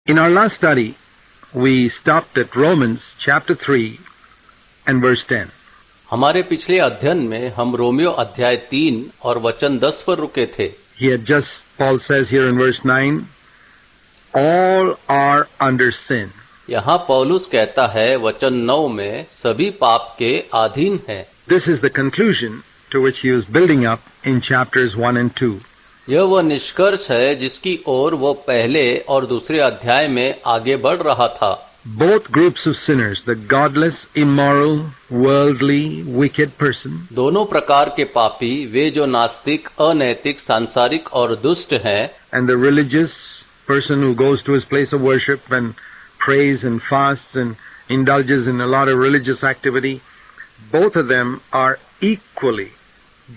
In our last study, we stopped at Romans chapter 3 and verse 10. हमारे पिछले अध्ययन में हम रोमियो अध्याय 3 और वचन 10 पर रुके थे. Paul says here in verse 9, all are under sin. यहाँ पौलुस कहता है वचन 9 में सभी पाप के अधीन हैं. This is the conclusion to which he was building up in chapters 1 and 2. यह वह निष्कर्ष है जिसकी ओर वो पहले और दूसरे अध्याय में आगे बढ़ रहा था. Both groups of sinners, the godless, immoral, worldly, wicked person, दोनों प्रकार के पापी, वे जो नास्तिक, अनैतिक, सांसारिक और दुष्ट हैं, and the religious person who goes to his place of worship and prays and fasts and indulges in a lot of religious activity, both of them are equally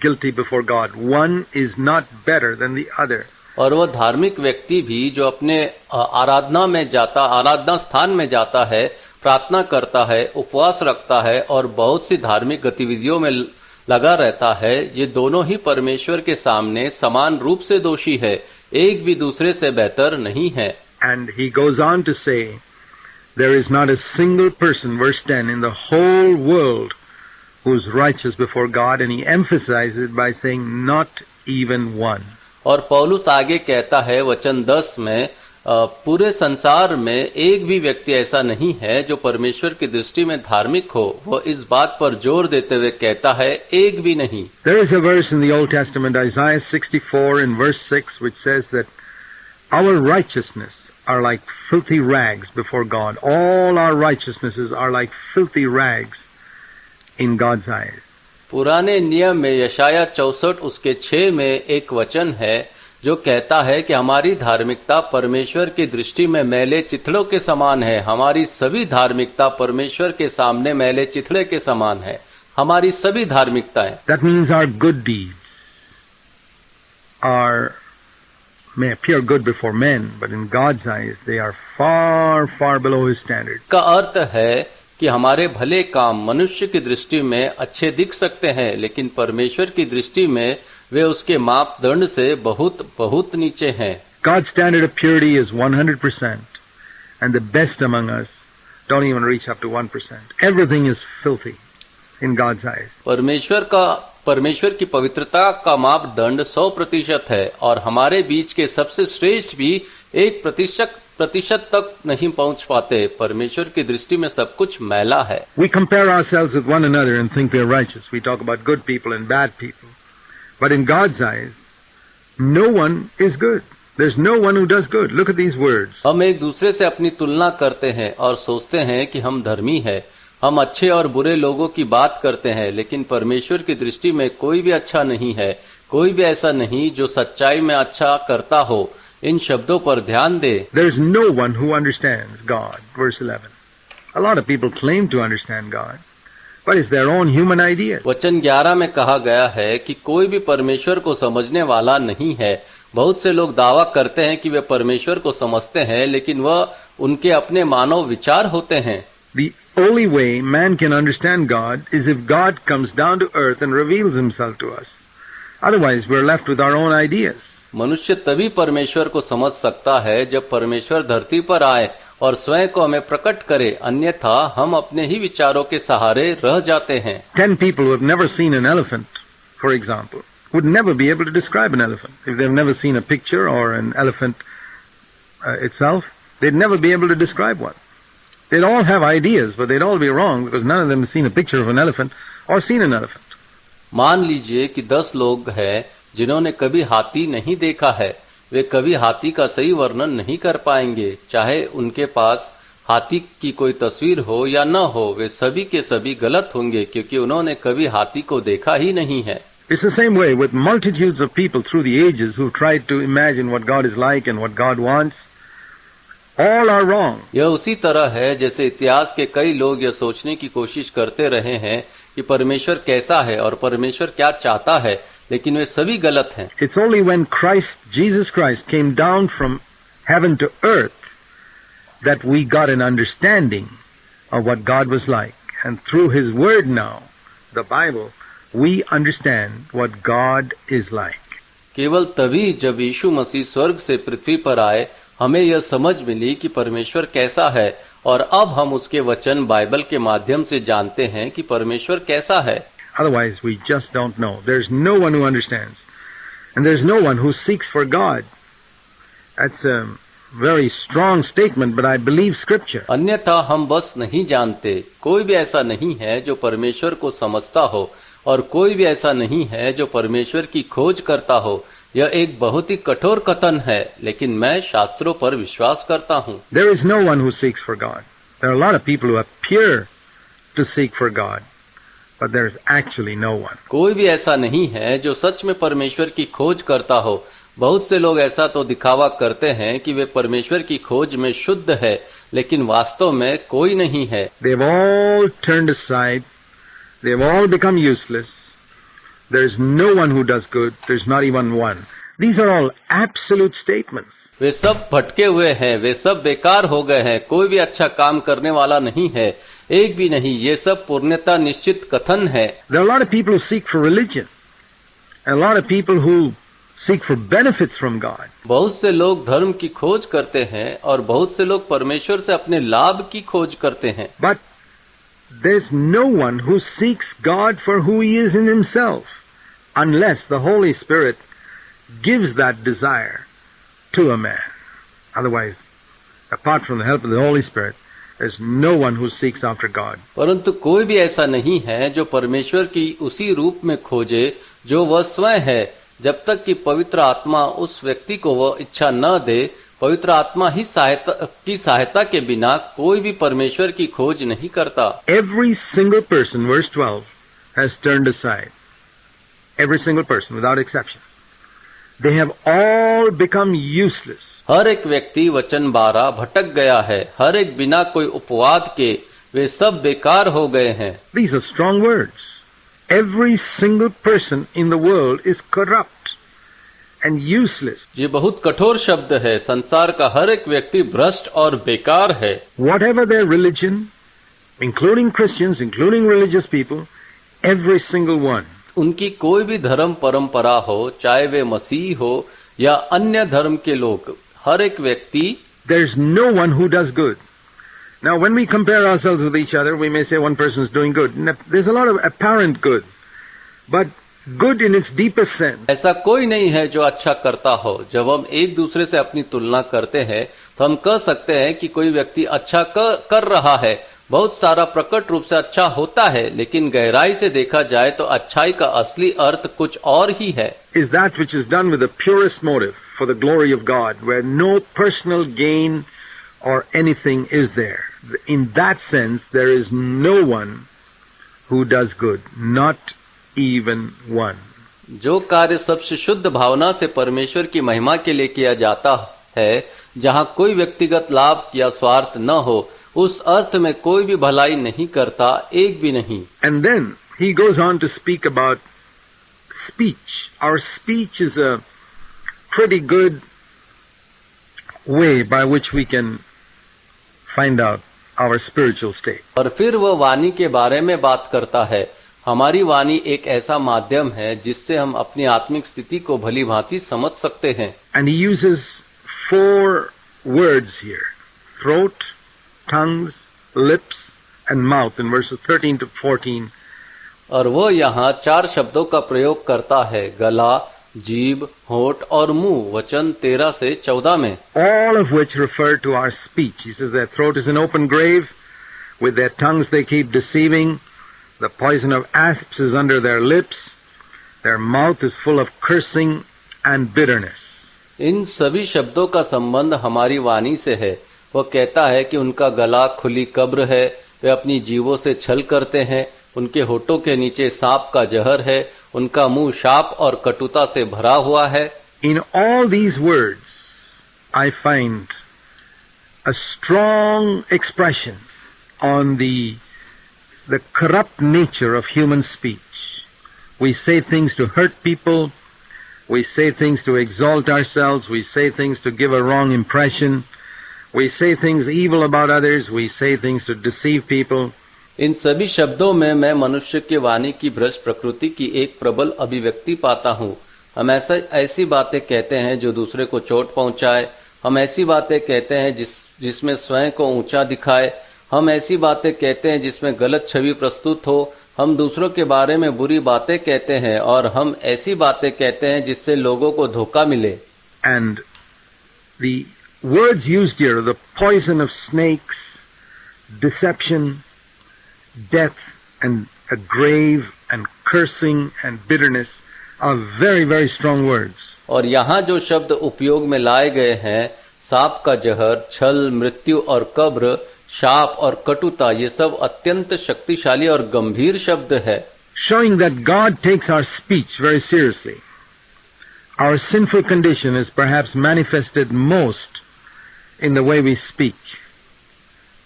guilty before God. One is not better than the other. और वह धार्मिक व्यक्ति भी जो अपने आराधना स्थान में जाता है, प्रार्थना करता है, उपवास रखता है और बहुत सी धार्मिक गतिविधियों में लगा रहता है, ये दोनों ही परमेश्वर के सामने समान रूप से दोषी है, एक भी दूसरे से बेहतर नहीं है. And he goes on to say, there is not a single person, verse 10, in the whole world who's righteous before God, and he emphasizes it by saying, not even one. और पौलुस आगे कहता है वचन 10 में, पूरे संसार में एक भी व्यक्ति ऐसा नहीं है जो परमेश्वर की दृष्टि में धार्मिक हो. वो इस बात पर जोर देते हुए कहता है, एक भी नहीं. There is a verse in the Old Testament, Isaiah 64 in verse 6, which says that our righteousness are like filthy rags before God. All our righteousnesses are like filthy rags in God's eyes. पुराने नियम में यशाया 64 उसके 6 में एक वचन है जो कहता है कि हमारी धार्मिकता परमेश्वर की दृष्टि में मैले चिथड़ों के समान है. हमारी सभी धार्मिकता परमेश्वर के सामने मैले चिथड़े के समान है. हमारी सभी धार्मिकताएं. That means our good deeds may appear good before men, but in God's eyes they are far, far below His standard. का अर्थ है कि हमारे भले काम मनुष्य की दृष्टि में अच्छे दिख सकते हैं, लेकिन परमेश्वर की दृष्टि में वे उसके मापदंड से बहुत बहुत नीचे हैं. God's standard of purity is 100%, and the best among us don't even reach up to 1%. Everything is filthy in God's eyes. परमेश्वर की पवित्रता का मापदंड 100% है और हमारे बीच के सबसे श्रेष्ठ भी 1% तक नहीं पहुंच पाते. परमेश्वर की दृष्टि में सब कुछ मैला है. We compare ourselves with one another and think we are righteous. We talk about good people and bad people. But in God's eyes, no one is good. There's no one who does good. Look at these words. हम एक दूसरे से अपनी तुलना करते हैं और सोचते हैं कि हम धर्मी हैं. हम अच्छे और बुरे लोगों की बात करते हैं, लेकिन परमेश्वर की दृष्टि में कोई भी अच्छा नहीं है. कोई भी ऐसा नहीं जो सच्चाई में अच्छा करता हो. इन शब्दों पर ध्यान दे. There's no one who understands God. Verse 11. A lot of people claim to understand God, but it's their own human ideas. वचन 11 में कहा गया है कि कोई भी परमेश्वर को समझने वाला नहीं है. बहुत से लोग दावा करते हैं कि वे परमेश्वर को समझते हैं, लेकिन वह उनके अपने मानव विचार होते हैं. The only way man can understand God is if God comes down to earth and reveals himself to us. Otherwise, we're left with our own ideas. मनुष्य तभी परमेश्वर को समझ सकता है जब परमेश्वर धरती पर आए और स्वयं को हमें प्रकट करे, अन्यथा हम अपने ही विचारों के सहारे रह जाते हैं. 10 people who have never seen an elephant, for example, would never be able to describe an elephant. If they've never seen a picture or an elephant itself, they'd never be able to describe one. They'd all have ideas, but they'd all be wrong because none of them have seen a picture of an elephant or seen an elephant. मान लीजिए कि 10 लोग हैं जिन्होंने कभी हाथी नहीं देखा है. वे कभी हाथी का सही वर्णन नहीं कर पाएंगे, चाहे उनके पास हाथी की कोई तस्वीर हो या न हो. वे सभी के सभी गलत होंगे क्योंकि उन्होंने कभी हाथी को देखा ही नहीं है. It's the same way with multitudes of people through the ages who tried to imagine what God is like and what God wants. All are wrong. यह उसी तरह है जैसे इतिहास के कई लोग यह सोचने की कोशिश करते रहे हैं कि परमेश्वर कैसा है और परमेश्वर क्या चाहता है, लेकिन वे सभी गलत हैं. It's only when Jesus Christ came down from heaven to earth that we got an understanding of what God was like. And through His Word now, the Bible, we understand what God is like. केवल तभी जब यीशु मसीह स्वर्ग से पृथ्वी पर आए हमें यह समझ मिली कि परमेश्वर कैसा है और अब हम उसके वचन बाइबल के माध्यम से जानते हैं कि परमेश्वर कैसा है। Otherwise, we just don't know. There's no one who understands. And there's no one who seeks for God. That's a very strong statement, but I believe Scripture. अन्यथा हम बस नहीं जानते। कोई भी ऐसा नहीं है जो परमेश्वर को समझता हो और कोई भी ऐसा नहीं है जो परमेश्वर की खोज करता हो। यह एक बहुत ही कठोर कथन है, लेकिन मैं शास्त्रों पर विश्वास करता हूँ। There is no one who seeks for God. There are a lot of people who appear to seek for God, but there is actually no one. कोई भी ऐसा नहीं है जो सच में परमेश्वर की खोज करता हो। बहुत से लोग ऐसा तो दिखावा करते हैं कि वे परमेश्वर की खोज में शुद्ध है, लेकिन वास्तव में कोई नहीं है। They've all turned aside. They've all become useless. There's no one who does good. There's not even one. These are all absolute statements. वे सब भटके हुए हैं, वे सब बेकार हो गए हैं, कोई भी अच्छा काम करने वाला नहीं है, एक भी नहीं। ये सब पूर्णता निश्चित कथन है। There are a lot of people who seek for religion. And a lot of people who seek for benefits from God. बहुत से लोग धर्म की खोज करते हैं और बहुत से लोग परमेश्वर से अपने लाभ की खोज करते हैं। But there's no one who seeks God for who He is in Himself, unless the Holy Spirit gives that desire to a man. Otherwise, apart from the help of the Holy Spirit, there's no one who seeks after God. परंतु कोई भी ऐसा नहीं है जो परमेश्वर की उसी रूप में खोजे जो वह स्वयं है, जब तक कि पवित्र आत्मा उस व्यक्ति को वह इच्छा न दे। पवित्र आत्मा ही सहायता के बिना कोई भी परमेश्वर की खोज नहीं करता। Every single person, verse 12, has turned aside. Every single person, without exception. They have all become useless. हर एक व्यक्ति, वचन 12, भटक गया है। हर एक बिना कोई उपवाद के वे सब बेकार हो गए हैं। These are strong words. Every single person in the world is corrupt and useless. ये बहुत कठोर शब्द है। संसार का हर एक व्यक्ति भ्रष्ट और बेकार है। Whatever their religion, including Christians, including religious people, every single one. उनकी कोई भी धर्म परंपरा हो, चाहे वे मसीह हो या अन्य धर्म के लोग, हर एक व्यक्ति, There's no one who does good. Now, when we compare ourselves with each other, we may say one person is doing good. There's a lot of apparent good, but good in its deepest sense. ऐसा कोई नहीं है जो अच्छा करता हो। जब हम एक दूसरे से अपनी तुलना करते हैं तो हम कह सकते हैं कि कोई व्यक्ति अच्छा कर रहा है, बहुत सारा प्रकट रूप से अच्छा होता है, लेकिन गहराई से देखा जाए तो अच्छाई का असली अर्थ कुछ और ही है। Is that which is done with the purest motive for the glory of God, where no personal gain or anything is there. In that sense, there is no one who does good, not even one. जो कार्य सबसे शुद्ध भावना से परमेश्वर की महिमा के लिए किया जाता है, जहाँ कोई व्यक्तिगत लाभ या स्वार्थ न हो, उस अर्थ में कोई भी भलाई नहीं करता, एक भी नहीं। And then he goes on to speak about speech. Our speech is a pretty good way by which we can find out our spiritual state. और फिर वह वाणी के बारे में बात करता है। हमारी वाणी एक ऐसा माध्यम है जिससे हम अपनी आत्मिक स्थिति को भली भांति समझ सकते हैं। And he uses 4 words here: throat, tongues, lips, and mouth in verses 13 to 14. और वह यहाँ 4 शब्दों का प्रयोग करता है: गला, जीभ, होठ और मुंह, वचन 13 से 14 में। All of which refer to our speech. He says their throat is an open grave. With their tongues they keep deceiving. The poison of asps is under their lips. Their mouth is full of cursing and bitterness. इन सभी शब्दों का संबंध हमारी वाणी से है। वह कहता है कि उनका गला खुली कब्र है, वे अपनी जीवों से छल करते हैं, उनके होठों के नीचे सांप का जहर है, उनका मुंह शाप और कटुता से भरा हुआ है। In all these words, I find a strong expression on the corrupt nature of human speech. We say things to hurt people. We say things to exalt ourselves. We say things to give a wrong impression. We say things evil about others. We say things to deceive people. इन सभी शब्दों में मैं मनुष्य की वाणी की भ्रष्ट प्रकृति की एक प्रबल अभिव्यक्ति पाता हूँ। हम ऐसी बातें कहते हैं जो दूसरे को चोट पहुंचाए। हम ऐसी बातें कहते हैं जिसमें स्वयं को ऊंचा दिखाए, हम ऐसी बातें कहते हैं जिसमें गलत छवि प्रस्तुत हो, हम दूसरों के बारे में बुरी बातें कहते हैं और हम ऐसी बातें कहते हैं जिससे लोगों को धोखा मिले. And the words used here, the poison of snakes, deception, death, and a grave, and cursing, and bitterness are very, very strong words. और यहाँ जो शब्द उपयोग में लाए गए हैं, सांप का जहर, छल, मृत्यु और कब्र, शाप और कटुता, ये सब अत्यंत शक्तिशाली और गंभीर शब्द है. Showing that God takes our speech very seriously. Our sinful condition is perhaps manifested most in the way we speak,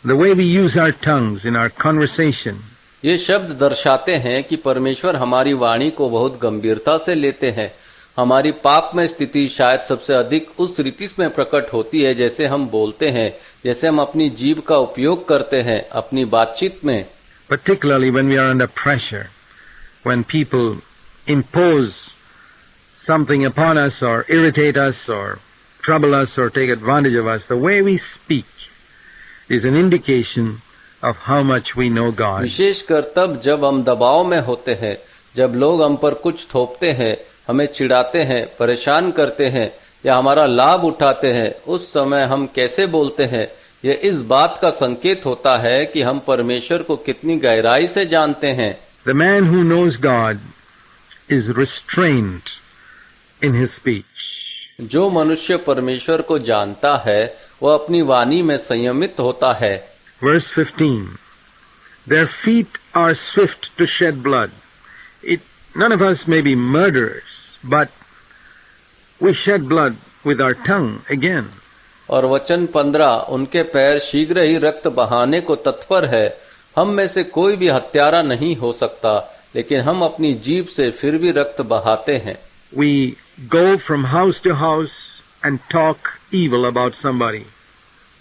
the way we use our tongues in our conversation. ये शब्द दर्शाते हैं कि परमेश्वर हमारी वाणी को बहुत गंभीरता से लेते हैं. हमारी पाप में स्थिति शायद सबसे अधिक उस रीति में प्रकट होती है जैसे हम बोलते हैं, जैसे हम अपनी जीभ का उपयोग करते हैं अपनी बातचीत में. Particularly when we are under pressure, when people impose something upon us or irritate us or trouble us or take advantage of us, the way we speak is an indication of how much we know God. विशेषकर तब जब हम दबाव में होते हैं, जब लोग हम पर कुछ थोपते हैं, हमें चिढ़ाते हैं, परेशान करते हैं या हमारा लाभ उठाते हैं, उस समय हम कैसे बोलते हैं, यह इस बात का संकेत होता है कि हम परमेश्वर को कितनी गहराई से जानते हैं. The man who knows God is restrained in his speech. जो मनुष्य परमेश्वर को जानता है वह अपनी वाणी में संयमित होता है. Verse 15. Their feet are swift to shed blood. None of us may be murderers, but we shed blood with our tongue again. और वचन 15, उनके पैर शीघ्र ही रक्त बहाने को तत्पर है. हम में से कोई भी हत्यारा नहीं हो सकता, लेकिन हम अपनी जीभ से फिर भी रक्त बहाते हैं. We go from house to house and talk evil about somebody.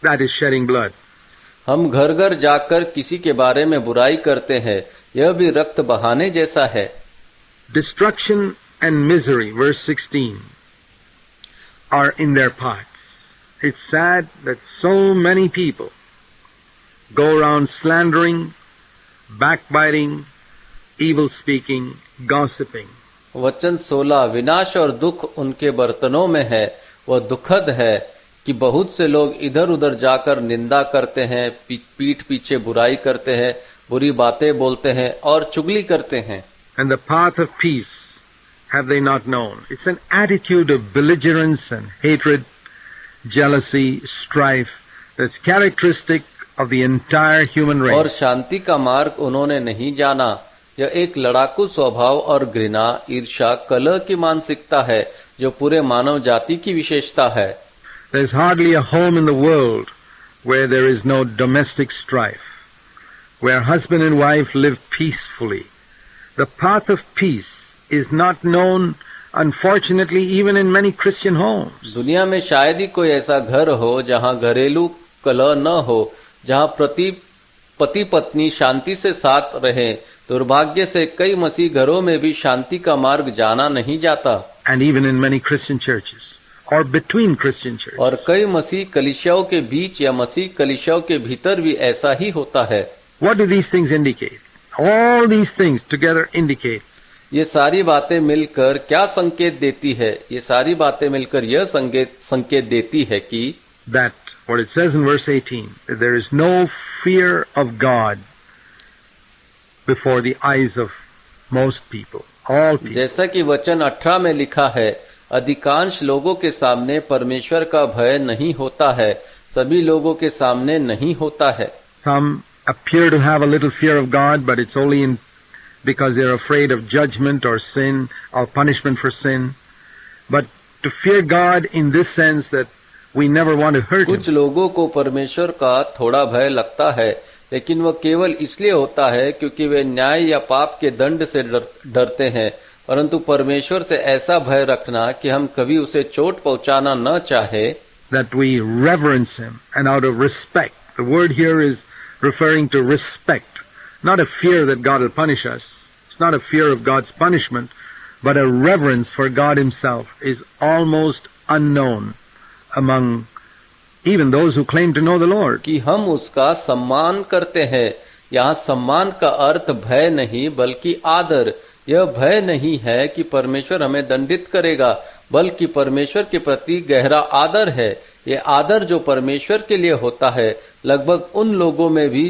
That is shedding blood. हम घर घर जाकर किसी के बारे में बुराई करते हैं, यह भी रक्त बहाने जैसा है. Destruction and misery, verse 16, are in their parts. It's sad that so many people go around slandering, backbiting, evil speaking, gossiping. वचन 16, विनाश और दुख उनके बर्तनों में है. वह दुखद है कि बहुत से लोग इधर उधर जाकर निंदा करते हैं, पीठ पीछे बुराई करते हैं, बुरी बातें बोलते हैं और चुगली करते हैं. And the path of peace have they not known. It's an attitude of belligerence and hatred, jealousy, strife that's characteristic of the entire human race. और शांति का मार्ग उन्होंने नहीं जाना. यह एक लड़ाकू स्वभाव और घृणा, ईर्ष्या, कलह की मानसिकता है जो पूरे मानव जाति की विशेषता है. There's hardly a home in the world where there is no domestic strife, where husband and wife live peacefully. The path of peace is not known, unfortunately, even in many Christian homes. दुनिया में शायद ही कोई ऐसा घर हो जहां घरेलू कलह न हो, जहां पति पत्नी शांति से साथ रहे. दुर्भाग्य से कई मसीह घरों में भी शांति का मार्ग जाना नहीं जाता. And even in many Christian churches, or between Christian churches. और कई मसीह कलीसियाओं के बीच या मसीह कलीसियाओं के भीतर भी ऐसा ही होता है. What do these things indicate? All these things together indicate ये सारी बातें मिलकर क्या संकेत देती है? ये सारी बातें मिलकर यह संकेत देती है कि that what it says in verse 18, that there is no fear of God before the eyes of most people, all people. जैसा कि वचन 18 में लिखा है, अधिकांश लोगों के सामने परमेश्वर का भय नहीं होता है, सभी लोगों के सामने नहीं होता है. Some appear to have a little fear of God, but it's only because they're afraid of judgment or sin or punishment for sin. But to fear God in this sense that we never want to hurt Him. कुछ लोगों को परमेश्वर का थोड़ा भय लगता है, लेकिन वह केवल इसलिए होता है क्योंकि वे न्याय या पाप के दंड से डरते हैं. परंतु परमेश्वर से ऐसा भय रखना कि हम कभी उसे चोट पहुंचाना न चाहे. That we reverence Him and out of respect. The word here is referring to respect, not a fear that God will punish us. It's not a fear of God's punishment, but a reverence for God Himself is almost unknown among even those who claim to know the Lord. कि हम उसका सम्मान करते हैं। यहाँ सम्मान का अर्थ भय नहीं बल्कि आदर। यह भय नहीं है कि परमेश्वर हमें दंडित करेगा, बल्कि परमेश्वर के प्रति गहरा आदर है। ये आदर जो परमेश्वर के लिए होता है लगभग उन लोगों में भी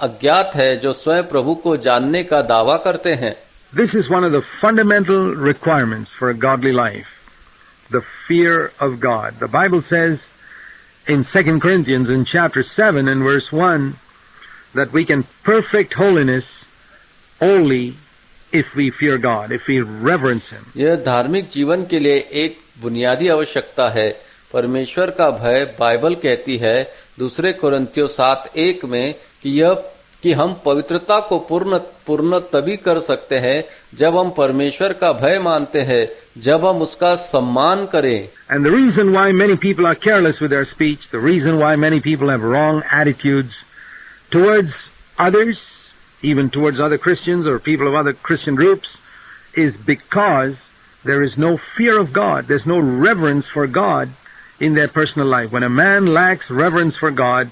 अज्ञात है जो स्वयं प्रभु को जानने का दावा करते हैं। This is one of the fundamental requirements for a godly life, the fear of God. The Bible says in 2 Corinthians in chapter 7 and verse 1 that we can perfect holiness only if we fear God, if we reverence Him. यह धार्मिक जीवन के लिए एक बुनियादी आवश्यकता है। परमेश्वर का भय बाइबल कहती है 2 कोरिन्थियों 7:1 में कि हम पवित्रता को पूर्ण तभी कर सकते हैं जब हम परमेश्वर का भय मानते हैं, जब हम उसका सम्मान करें। And the reason why many people are careless with their speech, the reason why many people have wrong attitudes towards others, even towards other Christians or people of other Christian groups, is because there is no fear of God. There's no reverence for God in their personal life. When a man lacks reverence for God,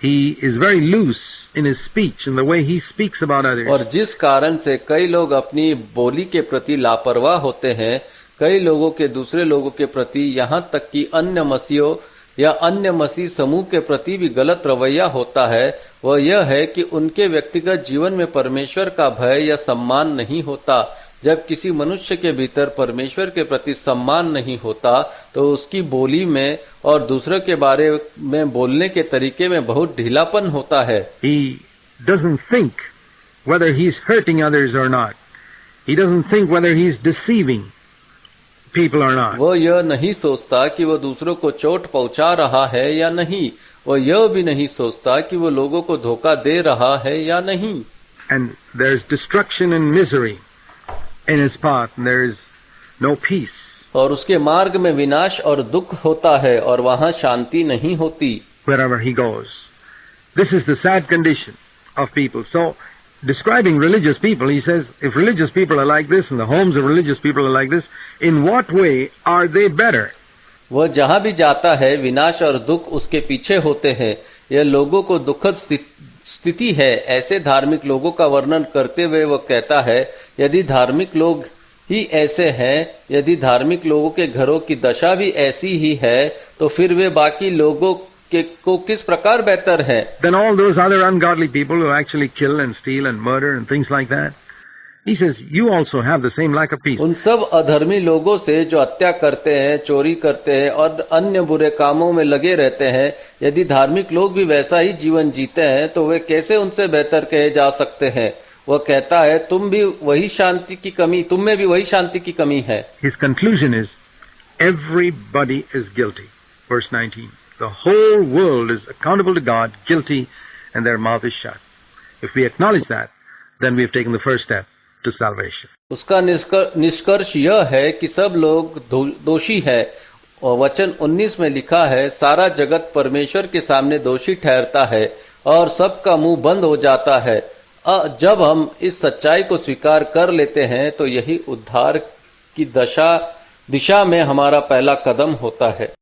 he is very loose in his speech and the way he speaks about others. और जिस कारण से कई लोग अपनी बोली के प्रति लापरवाह होते हैं, कई लोगों के दूसरे लोगों के प्रति, यहाँ तक कि अन्य मसीहों या अन्य मसीह समूह के प्रति भी गलत रवैया होता है, वह यह है कि उनके व्यक्तिगत जीवन में परमेश्वर का भय या सम्मान नहीं होता। जब किसी मनुष्य के भीतर परमेश्वर के प्रति सम्मान नहीं होता तो उसकी बोली में और दूसरों के बारे में बोलने के तरीके में बहुत ढीलापन होता है। He doesn't think whether he's hurting others or not. He doesn't think whether he's deceiving people or not. वो यह नहीं सोचता कि वो दूसरों को चोट पहुंचा रहा है या नहीं। वो यह भी नहीं सोचता कि वो लोगों को धोखा दे रहा है या नहीं। And there's destruction and misery in his path, and there is no peace. और उसके मार्ग में विनाश और दुख होता है और वहाँ शांति नहीं होती। Wherever he goes. This is the sad condition of people. So, describing religious people, he says, if religious people are like this and the homes of religious people are like this, in what way are they better? वह जहाँ भी जाता है विनाश और दुख उसके पीछे होते हैं। यह लोगों को दुखद स्थिति है। ऐसे धार्मिक लोगों का वर्णन करते हुए वह कहता है, यदि धार्मिक लोग ही ऐसे हैं, यदि धार्मिक लोगों के घरों की दशा भी ऐसी ही है, तो फिर वे बाकी लोगों को किस प्रकार बेहतर है। Then all those other ungodly people who actually kill and steal and murder and things like that, he says, you also have the same lack of peace. उन सब अधर्मी लोगों से जो हत्या करते हैं, चोरी करते हैं और अन्य बुरे कामों में लगे रहते हैं, यदि धार्मिक लोग भी वैसा ही जीवन जीते हैं तो वे कैसे उनसे बेहतर कहे जा सकते हैं। वह कहता है तुम में भी वही शांति की कमी है। His conclusion is, everybody is guilty. Verse 19. The whole world is accountable to God, guilty, and their mouth is shut. If we acknowledge that, then we have taken the first step to salvation. उसका निष्कर्ष यह है कि सब लोग दोषी है। और वचन 19 में लिखा है, सारा जगत परमेश्वर के सामने दोषी ठहरता है और सबका मुंह बंद हो जाता है। जब हम इस सच्चाई को स्वीकार कर लेते हैं तो यही उद्धार की दिशा में हमारा पहला कदम होता है।